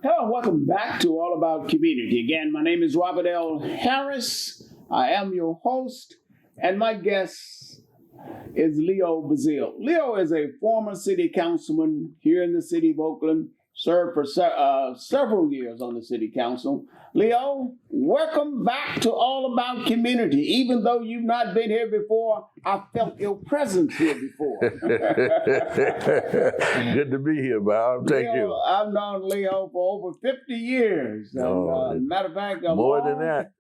Hello, welcome back to All About Community. Again, my name is Robert L. Harris. I am your host, and my guest is Leo Bazile. Leo is a former city councilman here in the city of Oakland, served for several years on the city council. Leo, welcome back to All About Community. Even though you've not been here before, I felt your presence here before. Good to be here, Bob. Thank you. I've known Leo for over 50 years. And, matter of fact, more than that.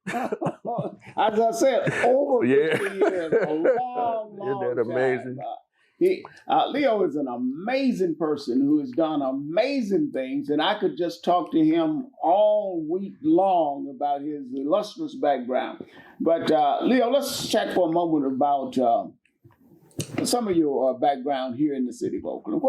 As I said, over 50 years. A long Isn't that amazing? Time. Leo is an amazing person who has done amazing things, and I could just talk to him all week long about his illustrious background. But Leo, let's chat for a moment about some of your background here in the city of Oakland.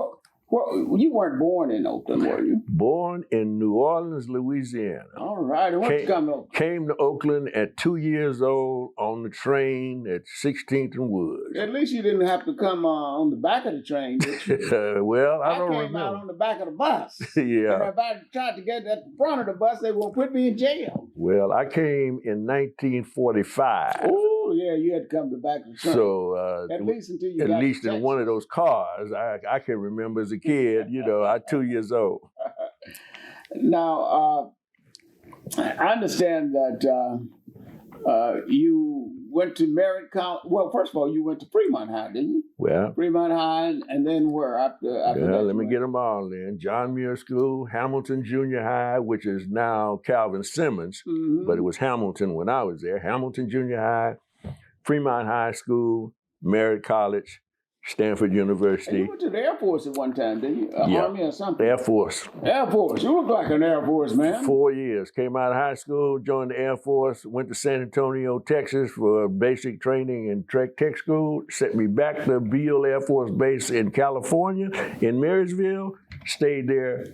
You weren't born in Oakland, were you? Born in New Orleans, Louisiana. All right. And when did you come to Oakland? Came to Oakland at 2 years old on the train at 16th and Wood. At least you didn't have to come on the back of the train, did you? Well, I don't remember. I came out on the back of the bus. Yeah. And if I tried to get at the front of the bus, they would put me in jail. Well, I came in 1945. Oh, yeah, you had to come to the back of the train. So at least until you at got least to in one of those cars, I can remember as a kid, I 2 years old. Now, I understand that you went to Merritt County. Well, first of all, you went to Fremont High, didn't you? Well, Fremont High, and then where after that? Let me get them all in. John Muir School, Hamilton Junior High, which is now Calvin Simmons, but it was Hamilton when I was there. Hamilton Junior High, Fremont High School, Merritt College, Stanford University. And you went to the Air Force at one time, didn't you? Army or something? Air Force. Air Force. You look like an Air Force man. 4 years. Came out of high school, joined the Air Force, went to San Antonio, Texas for basic training and tech school, sent me back to Beale Air Force Base in California, in Marysville, stayed there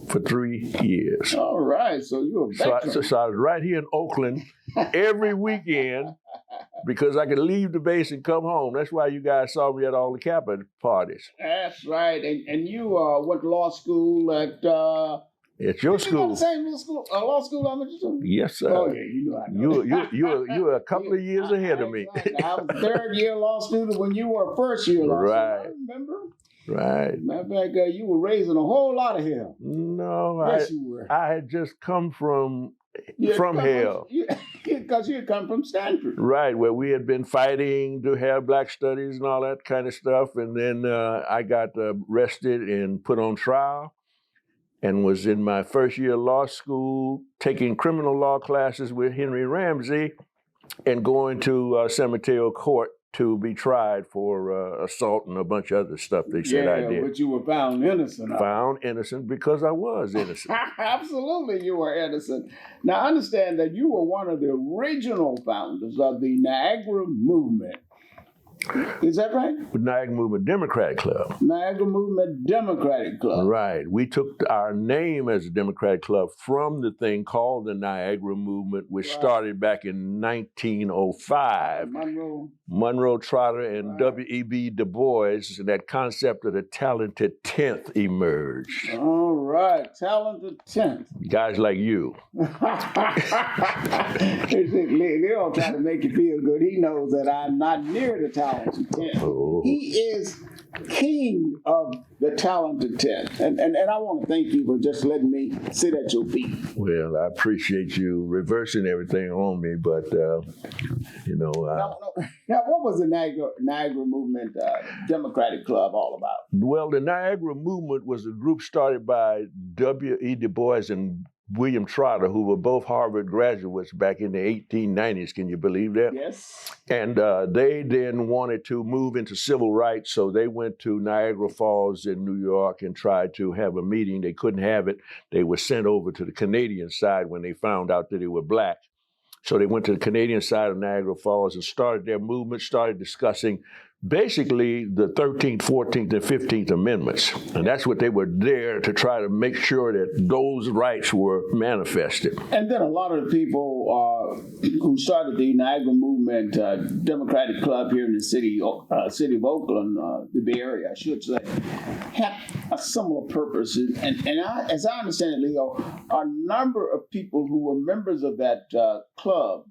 for 3 years. All right. So you were veteran. So I was right here in Oakland every weekend, because I could leave the base and come home. That's why you guys saw me at all the Kappa parties. That's right. And you went to law school at... At your school. The same law school I went to? Yes, sir. Oh, yeah, you know I know. You were a couple of years ahead of me. Right. I was a third-year law student when you were a first-year law student. Right. Remember? Right. Matter of fact, you were raising a whole lot of hell. No, yes, you were. I had just come from hell. Because you had come from Stanford. Right, where we had been fighting to have black studies and all that kind of stuff. And then I got arrested and put on trial and was in my first year of law school taking criminal law classes with Henry Ramsey and going to San Mateo Court to be tried for assault and a bunch of other stuff they said I did. But you were found innocent. Found innocent because I was innocent. Absolutely, you were innocent. Now, understand that you were one of the original founders of the Niagara Movement. Is that right? Niagara Movement Democratic Club. Niagara Movement Democratic Club. Right. We took our name as a Democratic Club from the thing called the Niagara Movement, which started back in 1905. Monroe Trotter and W.E.B. Du Bois, and that concept of the talented 10th emerged. All right. Talented 10th. Guys like you. Leo trying to make you feel good. He knows that I'm not near the talented 10th. Oh. He is king of the talented 10th. And I want to thank you for just letting me sit at your feet. Well, I appreciate you reversing everything on me, but, Now, what was the Niagara Movement Democratic Club all about? Well, the Niagara Movement was a group started by W.E. Du Bois and William Trotter, who were both Harvard graduates back in the 1890s. Can you believe that? Yes. And they then wanted to move into civil rights, so they went to Niagara Falls in New York and tried to have a meeting. They couldn't have it. They were sent over to the Canadian side when they found out that they were black. So they went to the Canadian side of Niagara Falls and started their movement, started discussing basically the 13th, 14th, and 15th Amendments. And that's what they were there to try to make sure that those rights were manifested. And then a lot of the people who started the Niagara Movement Democratic Club here in the city of Oakland, the Bay Area, I should say, had a similar purpose. And as I understand it, Leo, a number of people who were members of that club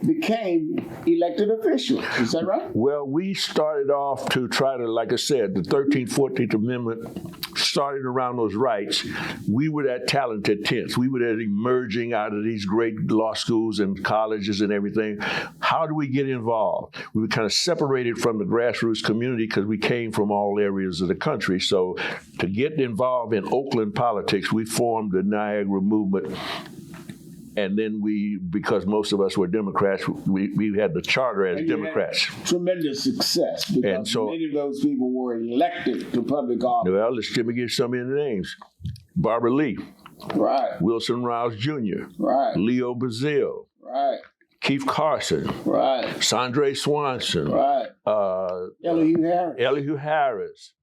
became elected officials. Is that right? Well, we started off to try to, like I said, the 13th, 14th Amendment started around those rights. We were that talented 10th. We were that emerging out of these great law schools and colleges and everything. How do we get involved? We were kind of separated from the grassroots community because we came from all areas of the country. So to get involved in Oakland politics, we formed the Niagara Movement. And then because most of us were Democrats, we had the charter as Democrats. Tremendous success because many of those people were elected to public office. Well, let me give some of the names. Barbara Lee. Right. Wilson Rouse Jr. Right. Leo Bazile. Right. Keith Carson. Right. Sandre Swanson. Right. Elihu Harris.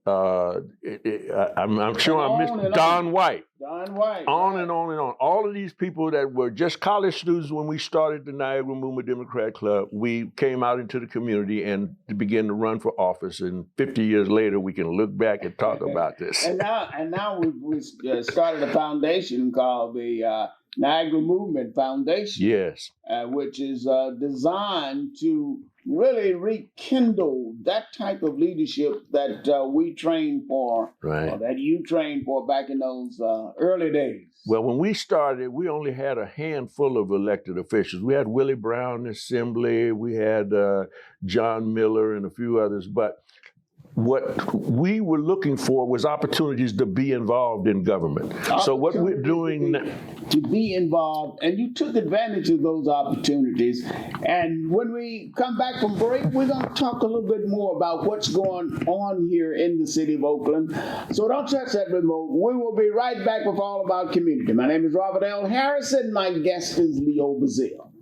I'm sure I missed Don White. On and on and on. All of these people that were just college students when we started the Niagara Movement Democrat Club, we came out into the community and began to run for office. And 50 years later, we can look back and talk about this. And now we started a foundation called the Niagara Movement Foundation. Yes. Which is designed to really rekindle that type of leadership that we trained for, right, or that you trained for back in those early days. Well, when we started, we only had a handful of elected officials. We had Willie Brown in the Assembly, we had John Miller and a few others, but what we were looking for was opportunities to be involved in government. So what we're doing to be involved, and you took advantage of those opportunities. And when we come back from break, we're going to talk a little bit more about what's going on here in the city of Oakland. So don't touch that remote. We will be right back with All About Community. My name is Robert L. Harrison. My guest is Leo Bazile.